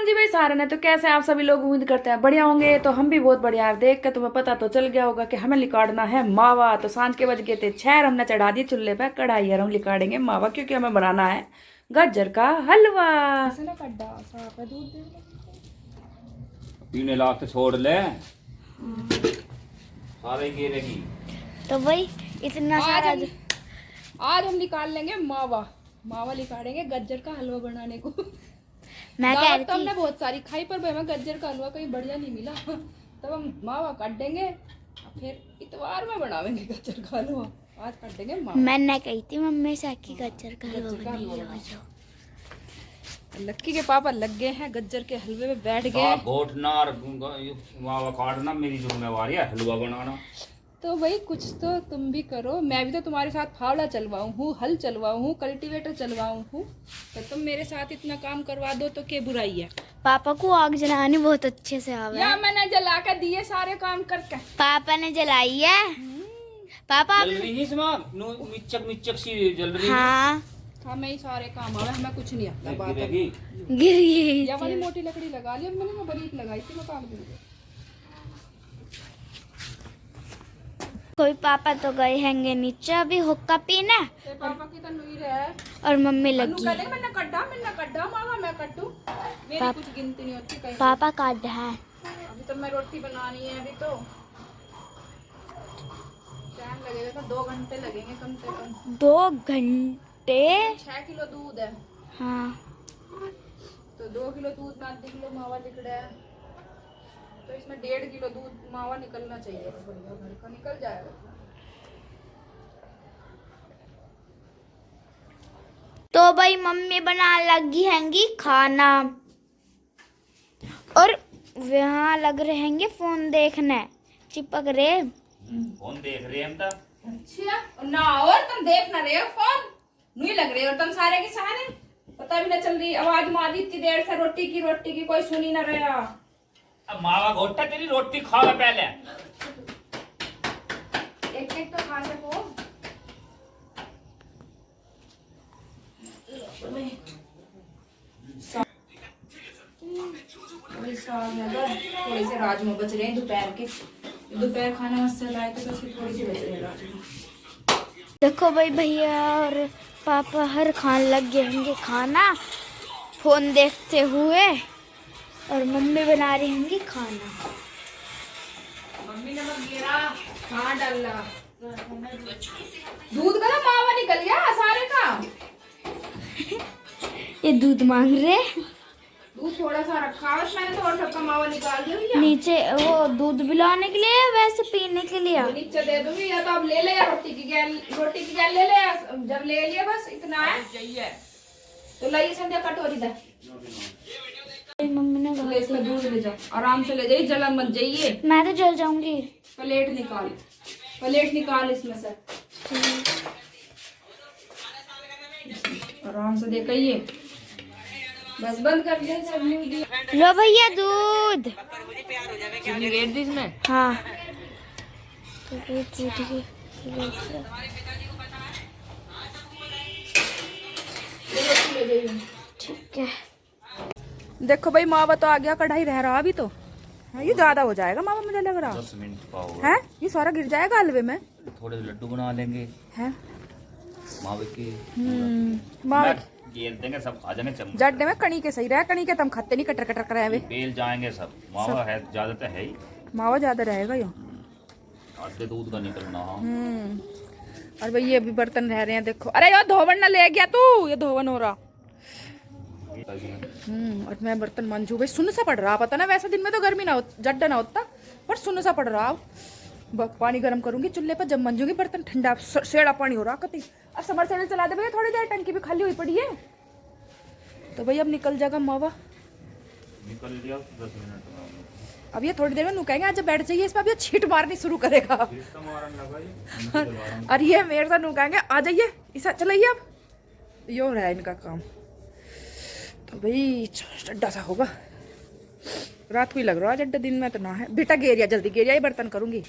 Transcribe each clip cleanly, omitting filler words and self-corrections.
राम जी भाई सारे ने तो कैसे आप सभी लोग उम्मीद करते हैं बढ़िया होंगे। तो हम भी बहुत बढ़िया हैं। देख के तुम्हें पता तो चल गया होगा कि हमें लिकाड़ना है मावा। तो सांझ के बज गए थे 6, हमने चढ़ा दी चूल्हे पे कढ़ाई और हम लिकाड़ेंगे मावा क्योंकि हमें बनाना है गाजर का हलवा। पीने लाख तो छोड़ ले सारे गिरेगी। तो भाई इतना सारा आज हम निकाल लेंगे मावा। मावा निकालेंगे गाजर का हलवा बनाने को। मैं कह रही तो हमने थी बहुत सारी खाई पर हमें गाजर का हलवा कहीं बढ़िया नहीं मिला। तब हम मावा काट देंगे फिर इतवार में बनावेंगे गाजर का हलवा। आज काट देंगे मावा। मैंने कही थी मम्मी से कि गाजर का हलवा बनाइए। लक्की के पापा लग गए हैं गाजर के हलवे में बैठ गए। घोटना और मावा काटना मेरी जिम्मेवारी है, हलवा बनाना। तो भाई कुछ तो तुम भी करो। मैं भी तो तुम्हारे साथ फावड़ा चलवाऊं हूँ, हल चलवाऊं हूँ, कल्टीवेटर चलवाऊं हूँ। तो तुम मेरे साथ इतना काम करवा दो तो क्या बुराई है। पापा को आग जलानी बहुत अच्छे से आवे या है। मैंने जला के दिए सारे काम करके। पापा ने जलाई है। पापा जल रही है इसमें मिचक मिचक सी जल रही है। हाँ हमें ही सारे काम आवे, हमें कुछ नहीं आता। बात है। गिरेगी। गिर गई या वाली मोटी लकड़ी लगा ली। अब मैंने वो बरीक लगाई थी, मैं काम दूंगी। कोई पापा तो गए हैंगे नीचे अभी हुक्का पीने ते पापा की तो नुई रहे और मम्मी अनु लगी कहले मैंने कड्ढा मावा मैं कड्ढू। मेरी पाप- कुछ गिनती नहीं होती कहीं। पापा काट है। अभी तो मैं रोटी बनानी है। अभी तो टाइम लगेगा तो 2 घंटे लगेंगे कम से कम। 2 घंटे 6 किलो दूध है हाँ तो 2 किलो दूध में आधी किलो मावा निकला है। तो इसमें 1.5 किलो दूध मावा निकलना चाहिए। बढ़िया घर का निकल जाएगा। तो भाई मम्मी बना लगी हैंगी खाना और वहाँ लग रहेंगे फोन देखने चिपक रहे। कौन देख रहे हैं हम तो? अच्छा ना और तुम देख ना रहे हो फोन नहीं लग रहे हो तुम सारे के सारे। पता भी ना चल रही आवाज मारी इतनी देर से रोटी की कोई सुनी ना रहा। अब मावा घोटा तेरी रोटी खा ले पहले। एक तो खा सको। थोड़े से राजमा बच रहे हैं दोपहर के। दोपहर खाना मस्त लाए थे तो उसकी थोड़ी सी बच रही है राजमा। देखो भाई भैया और पापा हर खान लग गए होंगे खाना फोन देखते हुए और मम्मी बना रही होंगी खाना। मम्मी ने गिरा कहाँ डाला दूध का ना मावा निकल गया सारे का। ये दूध मांग रहे दूध थोड़ा सा रखा है मैंने तो और सबका मावा निकाल दिया भैया। नीचे वो दूध पिलाने के लिए वैसे पीने के लिए। नीचे दे दूंगी या तो अब ले ले या रोटी की गैल ले ले। जब ले लिया बस इतना है चाहिए तो लाइए संध्या कटोरी दे। मम्मी ने ले इसमें दूध ले जाओ आराम से ले जाइए जलन मत जाइए। मैं तो जल जाऊंगी। प्लेट निकाल इसमें से आराम से देखिए। बस बंद कर दे सब लो भैया दूध। चीनी रेड दी इसमें। हाँ ठीक है। देखो भाई मावा तो आ गया कढ़ाई रह रहा अभी तो है। ये ज्यादा हो जाएगा मावा मुझे लग रहा 10 मिनट पाओ है। ये सारा गिर जाएगा हलवे में थोड़े लड्डू बना लेंगे है। मावे के। मावा घेर देंगे सब खा जाएंगे चम्मच। जड्डे में कणी के सही रहे कणी के तुम खाते नहीं कटर कटर कराए हुए। बेल जाएंगे सब। मावा है ज्यादा तो है ही। मावा ज्यादा रहेगा यो। आधे दूध का निकलना। और भाई ये भी बर्तन रह रहे हैं देखो। अरे यार धोवन ना ले गया तू ये धोवन हो रहा। और मैं बर्तन मंजू भाई सुन सा पड़ रहा पता ना। वैसे दिन में तो गर्मी ना हो जड्डा ना होता पर सुन सा पड़ रहा। पानी गर्म करूंगी चूल्हे पर जब मंजूंगी बर्तन ठंडा सेड़ा पानी हो रहा कति। अब समर सेल चला दे भैया थोड़ी देर टंकी भी खाली हुई पड़ी है। तो भाई अब निकल जाएगा मावा। निकल लिया 10 मिनट में। अब ये थोड़ी देर में नुकाएंगे आज जब बैठ जाइए इस पर अब ये छीट मारनी शुरू करेगा। और ये मेरे साथ नुकाएंगे आ जाइए इसा चलाइए। अब यो रहा है इनका काम। तो भाई चड्डा सा होगा रात को ही लग रहा है जड्डा दिन में तो ना है। बेटा गेरिया जल्दी गेरिया ही बर्तन करूंगी।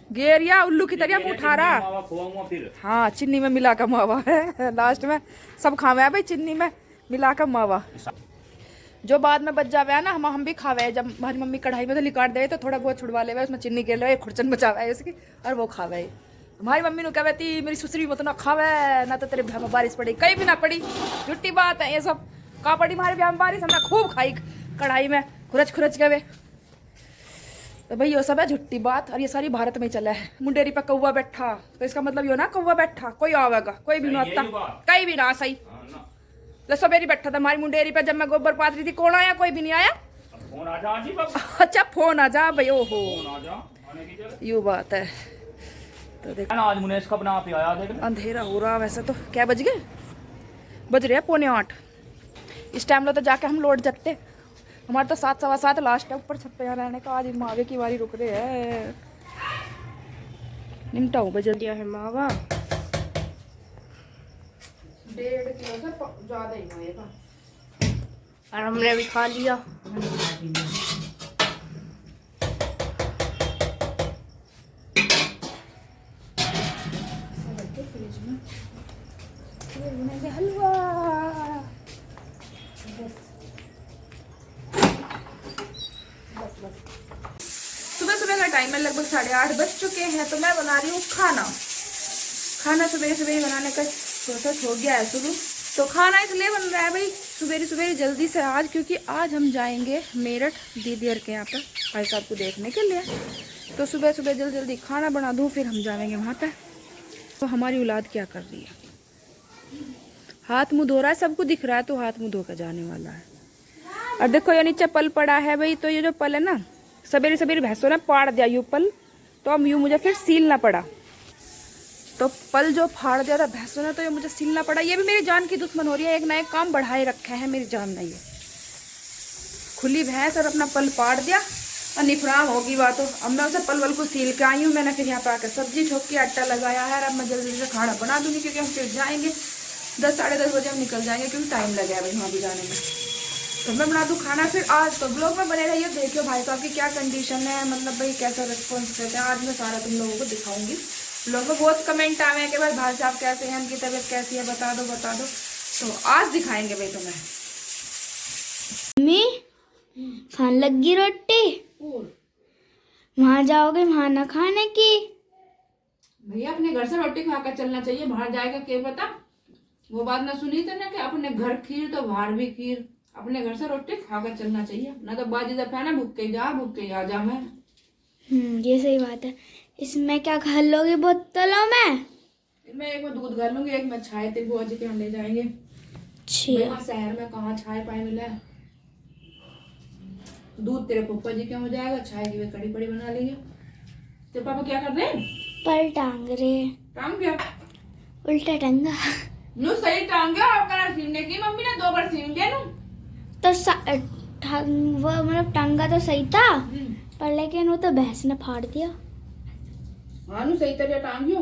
गेरिया उल्लू की तरह मुंह उठा रहा। हाँ चीनी में मिला का मावा है लास्ट में सब खावे भाई चीनी में मिला का मावा। जो बाद में बच जावे है ना हम भी खावे, जब हमारी मम्मी कढ़ाई में तो लिकाट दे तो थोड़ा बहुत छुड़वा ले, उसमें चीनी के ले खुरचन बचावे है उसकी और वो खावे। हमारी मम्मी ने कहती मेरी सुसरी मत ना खावे ना तो तेरे ब्याह में बारिश पड़ी, कहीं भी ना पड़ी, झूठी बात है ये सब। कहाँ पड़ी हमारे ब्याह में बारिश, हमने खूब खाई कढ़ाई में खुरच खुरच के वे। तो भाई ये सब है झूठी बात, और ये सारी भारत में चला है। मुंडेरी पे कौवा बैठा तो इसका मतलब ये ना कौवा बैठा कोई आवेगा, कोई भी ना आता, कहीं भी ना सही। सवेरी बैठा था हमारी मुंडेरी पे, जब मैं गोबर पात रही थी कौन आया, कोई भी नहीं आया। फोन आ जा जी बाबा। अच्छा फोन आ जा भाई, ओहो यू बात है। तो देख आज मुनेश का बना पे आया, देख अंधेरा हो रहा वैसे तो। क्या बज गए? बज रहे हैं 7:45। इस टाइम लो तो जाके हम लौट जाते, हमारे तो 7, 7:15 लास्ट है ऊपर छत पे यहाँ रहने का। आज मावे की बारी रुक रहे है, निमटा हूँ बज दिया है मावा 1.5 किलो से ज्यादा ही होएगा, और हमने भी खा लिया। फ्रिज में बनाएंगे हलवा। सुबह सुबह का टाइम है, लगभग 8:30 बज चुके हैं। तो मैं बना रही हूँ खाना। सुबह सुबह बनाने का प्रोसेस हो गया है शुरू। तो खाना इसलिए बन रहा है भाई सुबह जल्दी से आज, क्योंकि आज हम जाएंगे मेरठ दीदी के यहाँ पे भाई साहब को देखने के लिए। तो सुबह जल्दी खाना बना दूँ, फिर हम जाएंगे वहाँ पे। तो हमारी औलाद क्या कर रही है, हाथ मुँह धो रहा है, सबको दिख रहा है, तो हाथ मुँह धो कर जाने वाला है। और देखो ये नीचे पल पड़ा है भाई, तो ये जो पल है ना सवेरे भैंसों ने पाड़ दिया यूँ पल, तो अब यूँ मुझे फिर सीलना पड़ा। तो पल जो फाड़ दिया था भैंसों ने, तो ये मुझे सीलना पड़ा। ये भी मेरी जान की दुश्मन हो रही है, एक ना एक काम बढ़ाए रखा है मेरी जान ने। ये खुली भैंस और अपना पल पाड़ दिया और निफराम होगी बात। अब मैं उसे पल वल को सील के आई हूँ। मैंने फिर यहाँ पे आकर सब्जी ठोक के आटा लगाया है। अब मैं जल्दी से खाना बना दूंगी, क्योंकि हम फिर जाएंगे 10, 10:30 बजे हम निकल जाएंगे, क्योंकि टाइम लगेगा भाई वहाँ भी जाने में। तो मैं बना दूँ खाना फिर। आज तो ब्लॉग में बने रहिए, देखियो भाई साहब की क्या कंडीशन है, मतलब भाई कैसा रिस्पॉन्स देते हैं। आज मैं सारा तुम लोगों को दिखाऊंगी। ब्लॉग में बहुत कमेंट आए हैं कि भाई साहब कैसे हैं, उनकी तबीयत कैसी है, बता दो। तो आज दिखाएंगे भाई तुम्हें। मम्मी खाने लगी रोटी, वहाँ जाओगे वहाँ ना खाने की। भैया अपने घर से रोटी खाकर चलना चाहिए, बाहर जाएगा क्या पता। वो बात ना सुनी थी ना कि अपने घर खीर तो बाहर भी खीर। अपने घर से रोटी खाकर चलना चाहिए, ना तो बाजी जब है ना भूख के आ जा। मैं ये सही बात है। इसमें क्या खा लोगे बोतलों में? मैं एक में दूध घर लूंगी, एक में चाय तेरी बुआ जी के यहाँ ले जाएंगे। अच्छा शहर में कहाँ चाय पाए मिला है। दूध तेरे पप्पा जी के हो जाएगा, चाय की वे कड़ी पड़ी बना लेंगे। तेरे पापा क्या कर रहे हैं? पर टांग रहे। टांग क्या? उल्टा टंगा। नु सही टांग गया, और कलर सीने की मम्मी ने 2 बार सीन दिया नु। तो वो मतलब टांगा तो सही था, पर लेकिन वो तो भैंस ने फाड़ दिया। हाँ नु सही तरह टांगियो।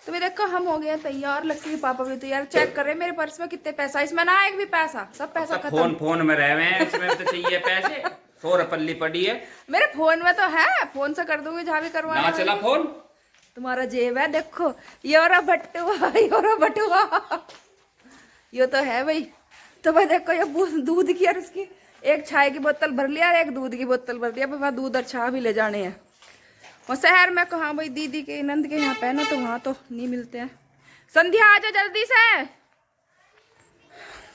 तो देखो हम हो गए तैयार, लक्की के पापा भी तैयार। चेक कर रहे मेरे पर्स में कितने पैसा, इसमें ना एक भी पैसा, सब पैसा खत्म। फोन में रहे हैं, इसमें तो चाहिए पैसे। 100 रुपये पड़ी है मेरे फोन में तो है, फोन से कर दूंगी जहाँ भी करवाना। ना चला फोन, तुम्हारा जेब है देखो। योरा बटुआ ये तो है भाई। तो भाई देखो ये दूध की और उसकी एक चाय की बोतल भर लिया और एक दूध की बोतल भर लिया। वहाँ दूध और चाय भी ले जाने हैं। और शहर में कहाँ भाई, दीदी के नंद के यहाँ पे है ना, तो वहाँ तो नहीं मिलते हैं। संध्या आ जा जल्दी से।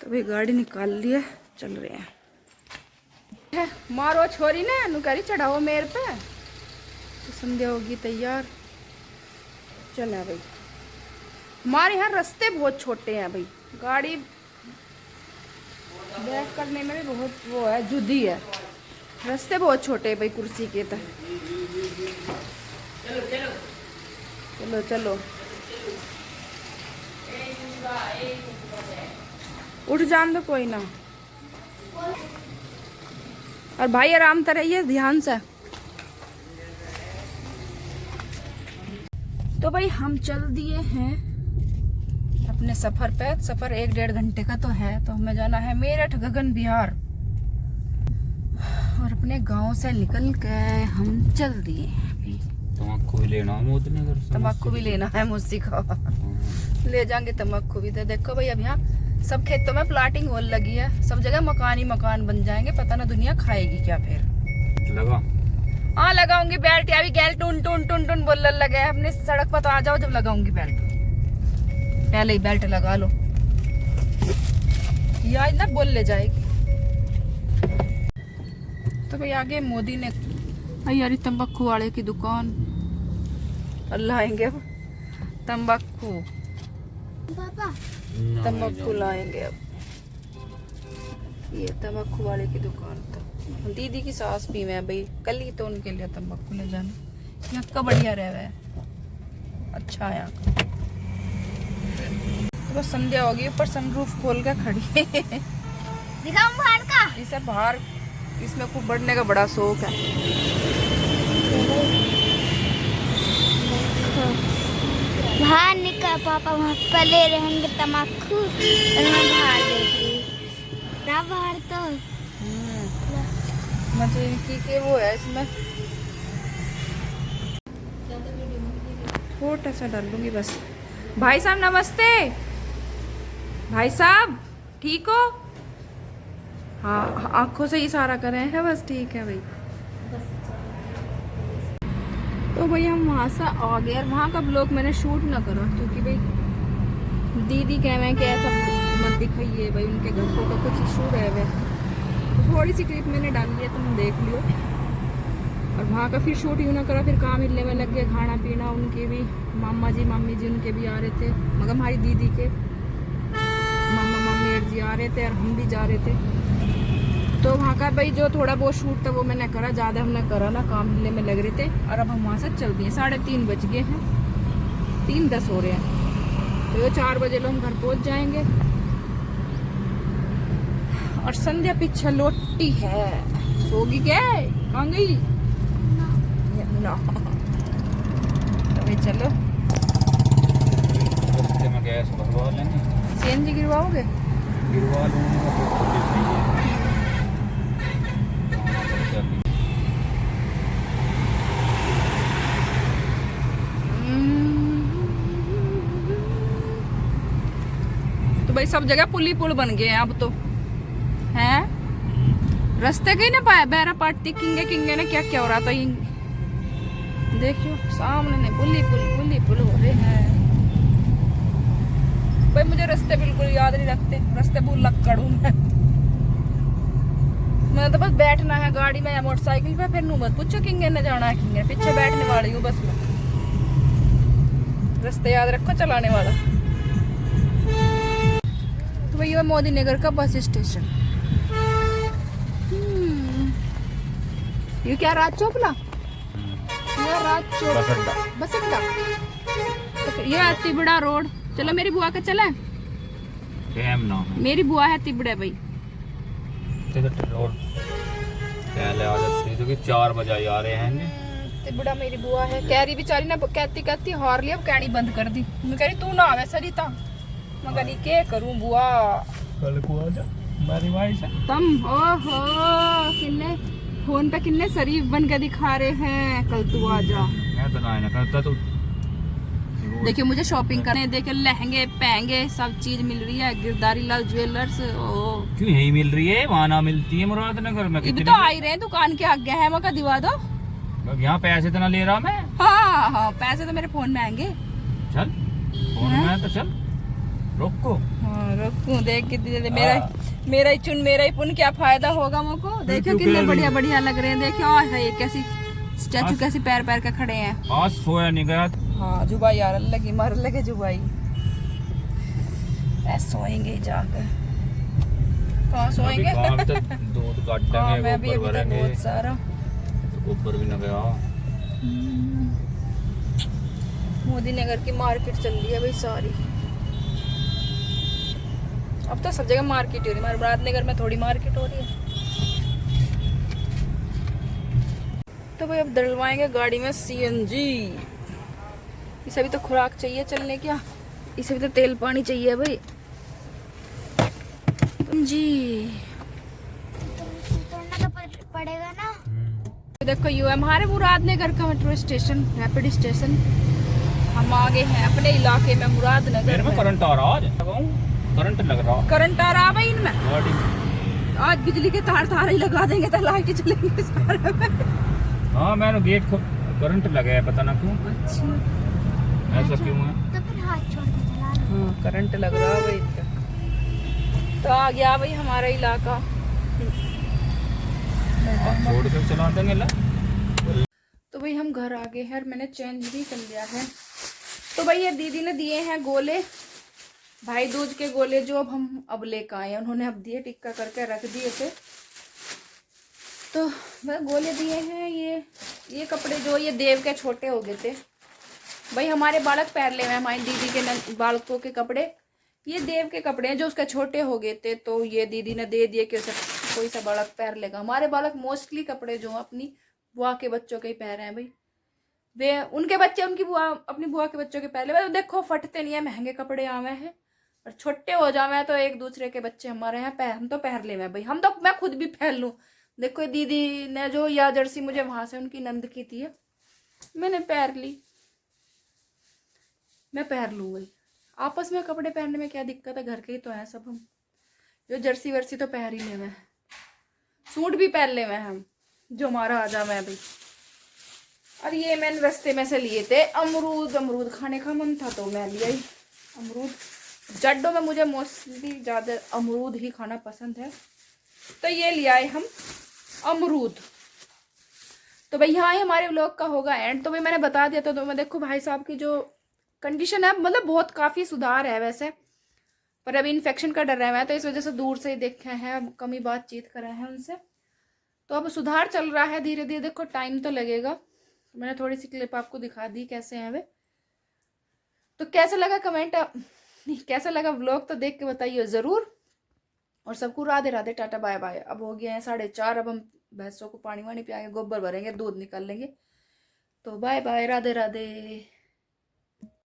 तो भाई गाड़ी निकाल लिए, चल रहे हैं। मारो छोरी ने नुकारी चढ़ाओ मेरे पे। तो संध्या होगी तैयार, चला भाई। हमारे यहाँ रास्ते बहुत छोटे हैं भाई, गाड़ी बैक करने में भी बहुत वो है, जुदी है। रास्ते बहुत छोटे हैं भाई कुर्सी के। तो चलो उठ जान दो, कोई ना। और भाई आराम से रहिए, ध्यान से। तो भाई हम चल दिए हैं अपने सफर पे। सफर 1-1.5 घंटे का तो है। तो हमें जाना है मेरठ गगन बिहार, और अपने गांव से निकल के हम चल दिए हैं भाई। तम्बाकू भी लेना है, तम्बाकू भी लेना है मुझसे का। ले जाएंगे तम्बाकू भी। तो देखो भाई अब यहाँ सब खेतों में प्लाटिंग होने लगी है, सब जगह मकान ही मकान बन जाएंगे, पता ना दुनिया खाएगी क्या फिर। लगा हाँ लगाऊंगी बेल्ट, अभी गैल टून टून टून टून बोलने लगे हैं। अपनी सड़क पर तो आ जाओ जब लगाऊंगी बेल्ट, पहले ही बेल्ट लगा लो, या ना बोल ले जाएगी। तो भाई आगे मोदी ने यार तंबाकू वाले की दुकान लाएंगे अब, तंबाकू पापा तंबाकू लाएंगे अब। ये तंबाकू वाले की दुकान तो दीदी की सास भी मैं भाई, कल ही तो उनके लिए तंबाकू ले जाना। यहाँ का बढ़िया रह है, अच्छा है यहाँ का। तो बस संध्या होगी, ऊपर सनरूफ खोल के खड़ी है। दिखाऊं बाहर का? इसे बाहर, इसमें खूब बढ़ने का बड़ा शौक है। बाहर निकल पापा, वहाँ पले रहेंगे तम्बाकू और मैं बाहर देख रही ना, बाहर तो मतलब इनकी के वो है, इसमें छोटा सा डाल लूंगी बस। भाई साहब नमस्ते, भाई साहब ठीक हो? हाँ आंखों से इशारा कर रहे हैं बस, ठीक है भाई। तो भाई हम वहाँ से आ गए और वहाँ का ब्लॉग मैंने शूट ना करा, क्योंकि भाई दीदी कह रहे हैं कि ऐसा मत दिखाइए भाई, उनके घर को तो कुछ इशू रहे हुए। थोड़ी सी क्लिप मैंने डाली है, तुम देख लियो। और वहाँ का फिर शूट यूँ ना करा, फिर काम हिलने में लग गया, खाना पीना। उनके भी मामा जी मामी जी उनके भी आ रहे थे, मगर हमारी दीदी के मामा मामी जी आ रहे थे और हम भी जा रहे थे। तो वहाँ का भाई जो थोड़ा बहुत शूट था वो मैंने करा, ज़्यादा हमने करा ना, काम हिलने में लग रहे थे। और अब हम वहाँ से चल दिए, 3:30 बज गए हैं, 3:10 हो रहे हैं। तो 4 बजे लोग हम घर पहुँच जाएंगे। और संध्या पीछे लोटी है, सोगी क्या? कहाँ गई? ना तो भाई चलो में गैस भरवा लेंगे, सीएनजी गिरवाओगे? गिरवा लूँगा। तो भाई सब जगह पुल ही पुल बन गए हैं अब तो, हैं? रास्ते के ही ना पाया, बैरा पार्टी किंगे किंगे ने क्या क्या हो रहा था। देखियो सामने ने पुल ही पुल हो रहे हैं भाई। मुझे रास्ते बिल्कुल याद नहीं रखते, रास्ते भूल लक्कड़ हूँ मैं तो बस बैठना है गाड़ी में या मोटरसाइकिल पे, फिर नू मत पूछो किंगे ने जाना है, किंगे पीछे बैठने वाली हूँ बस मैं। रास्ते याद रखो चलाने वाला। तो भैया मोदी नगर का बस स्टेशन, ये क्या राज चोपला, ये राज चोपला बस अड्डा। ये है तिबड़ा रोड। चलो मेरी बुआ के चले, मेरी बुआ है तिबड़े भाई। तो 4 बजे आ रहे हैं। तिबड़ा मेरी बुआ है। कह रही बेचारी ना, कहती हार लिया, अब कहनी बंद कर दी। मैं कह रही तू ना आवे सरिता, मगर क्या करूं बुआ, कल को आ जा मेरी भाई से तुम। ओहो किन्ने फोन पे किन्ने शरीफ बन के दिखा रहे हैं, कल तू आ जा। मैं तो ना करता तो। देखिए मुझे शॉपिंग करने, देखिए लहंगे पहंगे सब चीज मिल रही है गिरधारी लाल ज्वेलर्स। क्यों यही मिल रही है, वहाँ ना मिलती है मुरादनगर में? तो आ ही रहे हैं दुकान के आगे है, मगर दिवा दो। यहाँ पैसे तो ना ले रहा मैं। हाँ पैसे तो मेरे फोन में आएंगे। चल फोन में तो चल, रोको। हाँ रोकू, देख कितनी मेरा ही चुन मेरा ही पुन, क्या फायदा होगा मुझको। देखो कितने बढ़िया बढ़िया लग रहे हैं। देखियो ये कैसी स्टैचू कैसी पैर पैर के खड़े हैं। आज सोया नहीं गया। हाँ जुबाई यार लगी मर लगे जुबाई, सोएंगे जाकर। कहाँ सोएंगे? दूध काटेंगे, मैं भी अभी तक बहुत सारा ऊपर भी न गया। मोदी नगर की मार्केट चल रही है भाई सारी। अब तो सब जगह मार्केट हो रही है, हमारे मुरादनगर में थोड़ी मार्केट हो रही है। तो भाई अब डलवाएंगे गाड़ी में सीएनजी। इसे भी तो खुराक चाहिए चलने, क्या इसे भी तो तेल पानी चाहिए भाई जी। तो पड़ेगा ना। तो देखो यू है हमारे मुरादनगर का मेट्रो स्टेशन, रैपिड स्टेशन। हम आ गए हैं अपने इलाके में मुरादनगर मेरे में में। करंट आ रहा आज करंट लग रहा करंट आ रहा भाई इनमें। बॉडी में। आज बिजली के तार ही लगा देंगे तो लाइट चलेंगे सारे में। हाँ मैंने गेट करंट लगा है पता ना क्यों अच्छा ऐसा क्यों है। तो फिर हाथ छोड़ के चला लो। हाँ करंट लग रहा है भाई इनका। तो आ गया भाई हमारा इलाका। आप छोड़ के चला देंगे ला। तो भाई हम घर आ गए हैं और मैंने चेंज भी कर लिया है। तो भाई ये दीदी ने दिए हैं गोले, भाई दूज के गोले जो अब लेकर आए हैं। उन्होंने अब दिए, टिक्का करके रख दिए थे। तो भाई गोले दिए हैं। ये कपड़े जो ये देव के छोटे हो गए थे भाई, हमारे बालक पहन ले हैं, हमारी दीदी के बालकों के कपड़े। ये देव के कपड़े हैं जो उसके छोटे हो गए थे, तो ये दीदी ने दे दिए कि उसे कोई सा बालक पहन लेगा। हमारे बालक मोस्टली कपड़े जो अपनी बुआ के बच्चों के ही पहन रहे हैं भाई। वे उनके बच्चे उनकी बुआ अपनी बुआ के बच्चों के पहले भाई देखो फटते नहीं है, महंगे कपड़े आवे हैं और छोटे हो जावे तो एक दूसरे के बच्चे हमारे यहाँ हम तो पहन ले भाई। हम तो मैं खुद भी पहन लूँ। देखो ये दीदी ने जो या जर्सी मुझे वहां से उनकी नंद की थी, मैंने पहन ली, मैं पहन लूँ भाई। आपस में कपड़े पहनने में क्या दिक्कत है, घर के ही तो हैं सब हम। जो जर्सी वर्सी तो पहन ही ले में, सूट भी पहन ले में हम जो हमारा आ जावे भाई। और ये मैंने रास्ते में से लिए थे अमरूद खाने का मन था तो मैं लिया ही अमरूद। जड्डों में मुझे मोस्टली ज़्यादा अमरूद ही खाना पसंद है, तो ये लिया है हम अमरूद। तो भाई यहाँ ही हमारे व्लॉग का होगा एंड। तो भाई मैंने बता दिया था। तो मैं देखो भाई साहब की जो कंडीशन है, मतलब बहुत काफ़ी सुधार है वैसे, पर अभी इन्फेक्शन का डर रहा है तो इस वजह से दूर से ही देखे हैं, कमी बातचीत करा है उनसे। तो अब सुधार चल रहा है धीरे धीरे। देखो टाइम तो लगेगा। मैंने थोड़ी सी क्लिप आपको दिखा दी कैसे हैं वे। तो कैसा लगा कैसा लगा व्लॉग तो देख के बताइए ज़रूर। और सबको Radhe Radhe, ta ta bye bye. अब हो गए हैं 4:30। अब हम भैंसों को पानी वानी पियाएंगे, गोबर भरेंगे, दूध निकाल लेंगे। तो बाय बाय, राधे राधे।